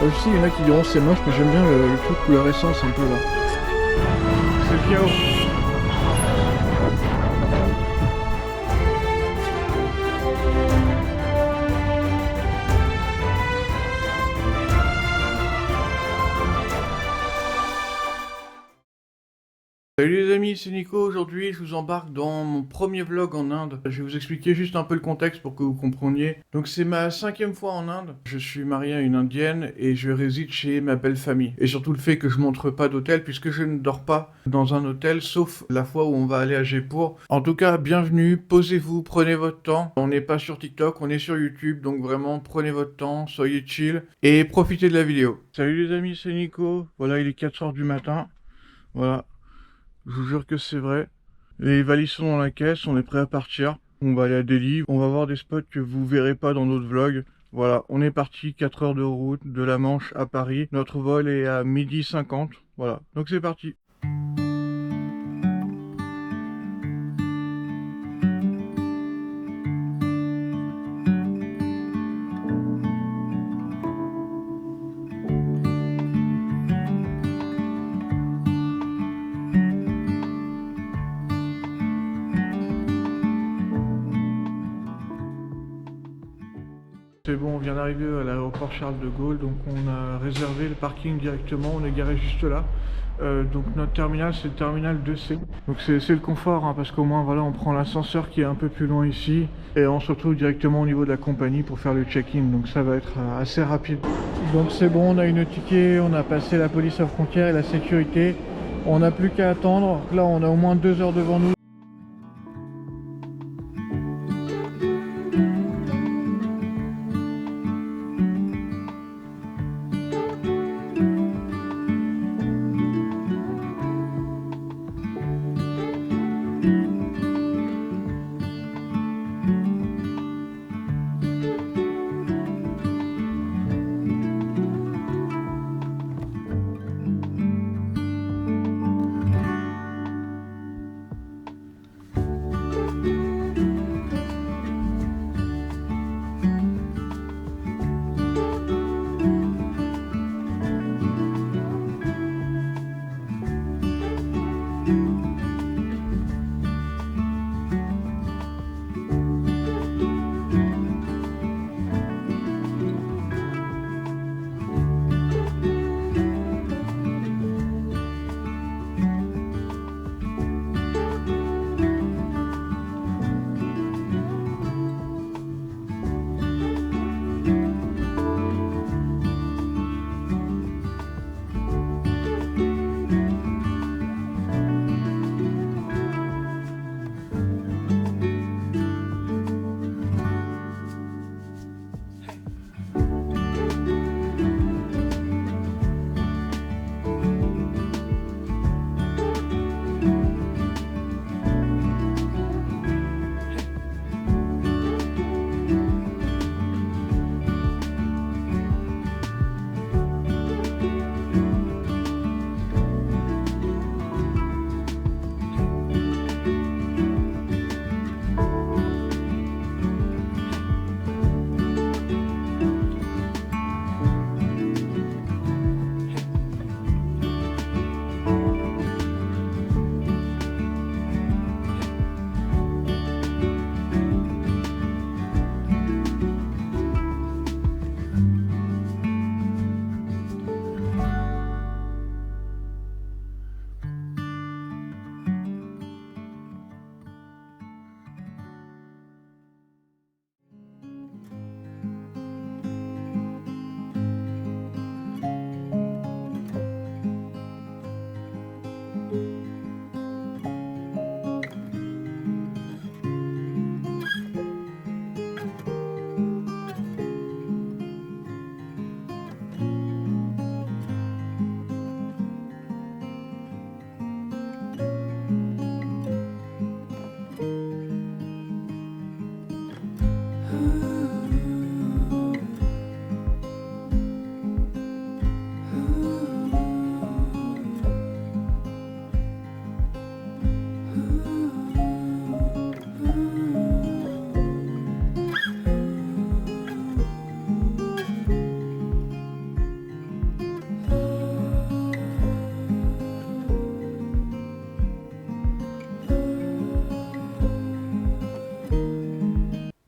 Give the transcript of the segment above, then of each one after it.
Je sais, il y en a qui diront c'est moche, mais j'aime bien le truc couleur essence un peu là. C'est le chaos. Salut les amis, c'est Nico. Aujourd'hui, je vous embarque dans mon premier vlog en Inde. Je vais vous expliquer juste un peu le contexte pour que vous compreniez. Donc, c'est ma 5e fois en Inde. Je suis marié à une indienne et je réside chez ma belle famille. Et surtout le fait que je montre pas d'hôtel puisque je ne dors pas dans un hôtel sauf la fois où on va aller à Jaipur. En tout cas, bienvenue, posez-vous, prenez votre temps. On n'est pas sur TikTok, on est sur YouTube, donc vraiment prenez votre temps, soyez chill et profitez de la vidéo. Salut les amis, c'est Nico. Voilà, il est 4h du matin. Voilà. Je vous jure que c'est vrai. Les valises sont dans la caisse, on est prêt à partir. On va aller à Delhi, on va voir des spots que vous verrez pas dans d'autres vlogs. Voilà, on est parti, 4 heures de route de la Manche à Paris. Notre vol est à 12h50. Voilà, donc c'est parti. C'est bon, on vient d'arriver à l'aéroport Charles de Gaulle, donc on a réservé le parking directement, on est garé juste là. Donc notre terminal c'est le terminal 2C. Donc c'est le confort hein, parce qu'au moins voilà on prend l'ascenseur qui est un peu plus loin ici et on se retrouve directement au niveau de la compagnie pour faire le check-in, donc ça va être assez rapide. Donc c'est bon, on a eu nos tickets, on a passé la police aux frontières et la sécurité. On n'a plus qu'à attendre, là on a au moins 2 heures devant nous.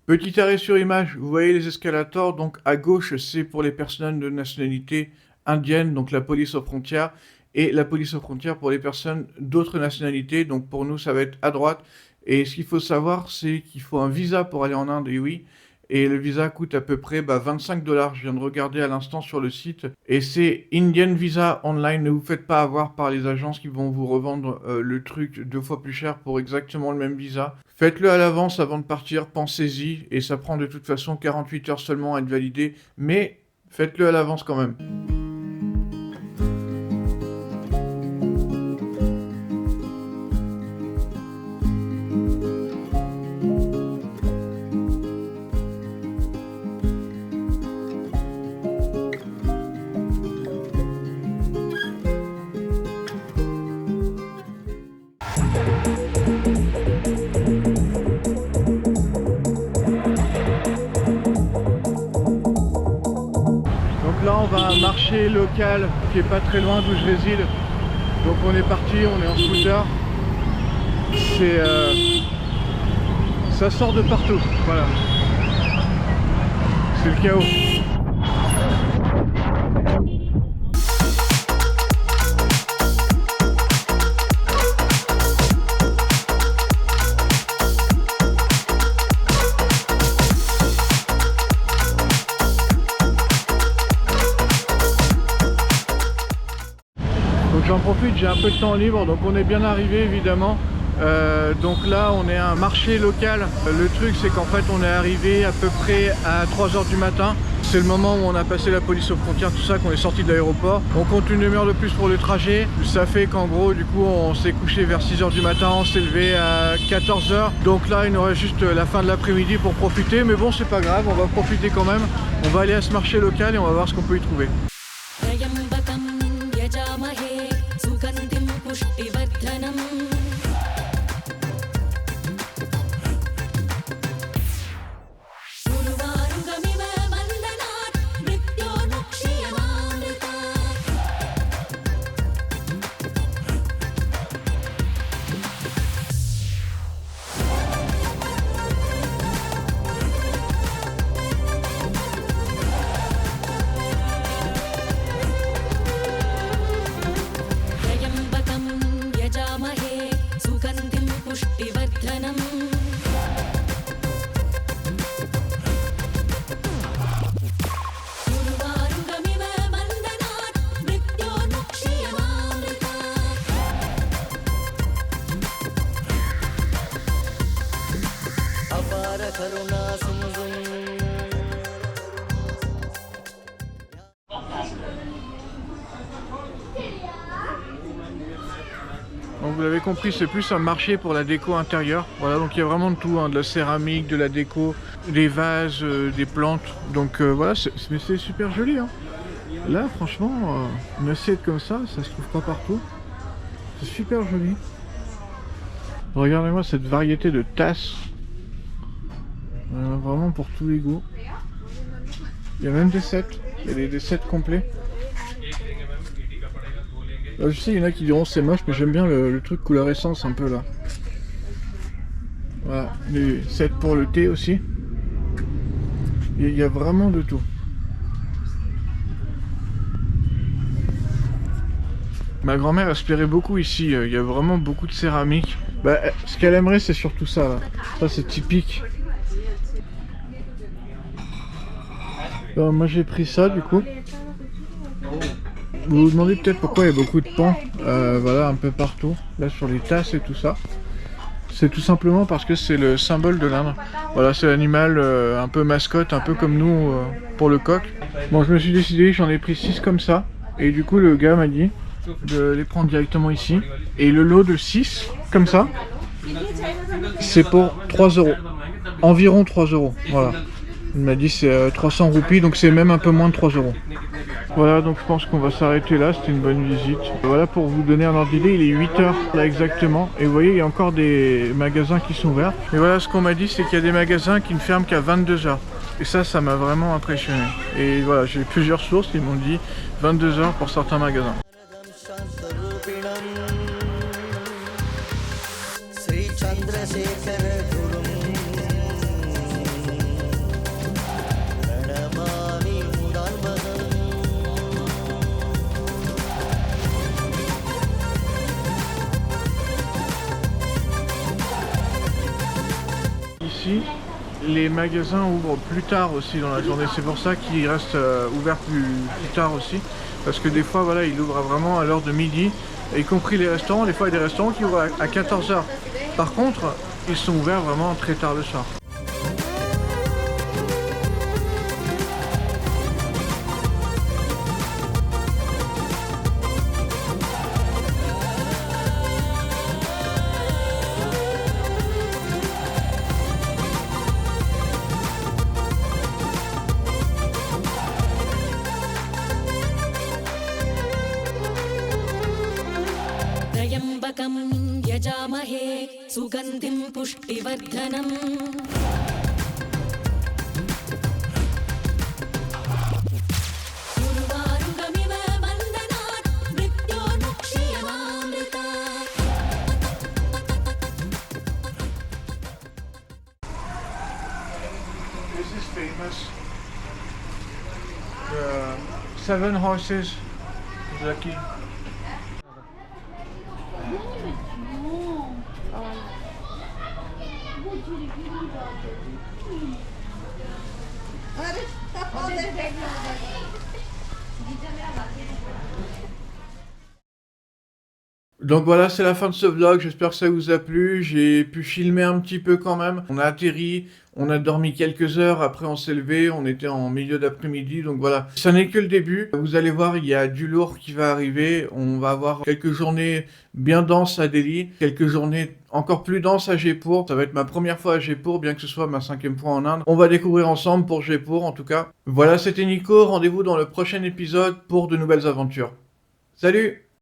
Petit arrêt sur image, vous voyez les escalators, donc à gauche c'est pour les personnes de nationalité indienne, donc la police aux frontières, et la police aux frontières pour les personnes d'autres nationalités, donc pour nous ça va être à droite. Et ce qu'il faut savoir, c'est qu'il faut un visa pour aller en Inde, et oui, et le visa coûte à peu près 25 $, je viens de regarder à l'instant sur le site, et c'est Indian Visa Online, ne vous faites pas avoir par les agences qui vont vous revendre le truc 2 fois plus cher pour exactement le même visa. Faites-le à l'avance avant de partir, pensez-y, et ça prend de toute façon 48 heures seulement à être validé, mais faites-le à l'avance quand même. Donc là on va à un marché local qui est pas très loin d'où je réside. Donc on est parti, on est en scooter. Ça sort de partout, voilà. C'est le chaos. Donc j'en profite, j'ai un peu de temps libre, donc on est bien arrivé évidemment. Donc là on est à un marché local. Le truc c'est qu'en fait on est arrivé à peu près à 3 h du matin. C'est le moment où on a passé la police aux frontières, tout ça, qu'on est sorti de l'aéroport. On compte une demi-heure de plus pour le trajet. Ça fait qu'en gros du coup on s'est couché vers 6 h du matin, on s'est levé à 14 h. Donc là il nous reste juste la fin de l'après-midi pour profiter. Mais bon c'est pas grave, on va profiter quand même. On va aller à ce marché local et on va voir ce qu'on peut y trouver. Donc vous l'avez compris, c'est plus un marché pour la déco intérieure. Voilà, donc il y a vraiment de tout, hein, de la céramique, de la déco, des vases, des plantes. Donc voilà, mais c'est super joli. Hein. Là, franchement, une assiette comme ça se trouve pas partout. C'est super joli. Regardez-moi cette variété de tasses. Vraiment pour tous les goûts. Il y a même des sets. Il y a des sets complets. Je sais, il y en a qui diront c'est moche, mais j'aime bien le truc couleur essence un peu là. Voilà, les sets pour le thé aussi. Il y a vraiment de tout. Ma grand-mère aspirait beaucoup ici, il y a vraiment beaucoup de céramique. Bah, ce qu'elle aimerait c'est surtout ça là. Ça c'est typique. Alors, moi j'ai pris ça du coup. Vous vous demandez peut-être pourquoi il y a beaucoup de pans, voilà, un peu partout, là sur les tasses et tout ça. C'est tout simplement parce que c'est le symbole de l'Inde. Voilà, c'est l'animal un peu mascotte, un peu comme nous pour le coq. Bon, je me suis décidé, j'en ai pris 6 comme ça. Et du coup, le gars m'a dit de les prendre directement ici. Et le lot de 6, comme ça, c'est pour 3 €. Environ 3 €, voilà. Il m'a dit c'est 300 roupies, donc c'est même un peu moins de 3 €. Voilà, donc je pense qu'on va s'arrêter là, c'était une bonne visite. Voilà, pour vous donner un ordre d'idée, il est 8 h là exactement. Et vous voyez, il y a encore des magasins qui sont ouverts. Et voilà, ce qu'on m'a dit, c'est qu'il y a des magasins qui ne ferment qu'à 22 h. Et ça m'a vraiment impressionné. Et voilà, j'ai plusieurs sources qui m'ont dit 22 h pour certains magasins. ici, les magasins ouvrent plus tard aussi dans la journée. C'est pour ça qu'ils restent ouverts plus tard aussi. Parce que des fois, voilà, ils ouvrent vraiment à l'heure de midi, y compris les restaurants. Des fois, il y a des restaurants qui ouvrent à 14 h. Par contre, ils sont ouverts vraiment très tard le soir. त्र्यम्बकं यजामहे सुगन्धिं पुष्टिवर्धनम् उर्वारुकमिव वन्दनात् मृत्योर्मुक्षीयमामृतात्। This is famous. The 7 horses jockey. Donc voilà, c'est la fin de ce vlog, j'espère que ça vous a plu, j'ai pu filmer un petit peu quand même. On a atterri, on a dormi quelques heures, après on s'est levé, on était en milieu d'après-midi, donc voilà. Ça n'est que le début, vous allez voir, il y a du lourd qui va arriver, on va avoir quelques journées bien denses à Delhi, quelques journées encore plus denses à Jaipur. Ça va être ma première fois à Jaipur, bien que ce soit ma 5e fois en Inde. On va découvrir ensemble pour Jaipur en tout cas. Voilà, c'était Nico, rendez-vous dans le prochain épisode pour de nouvelles aventures. Salut!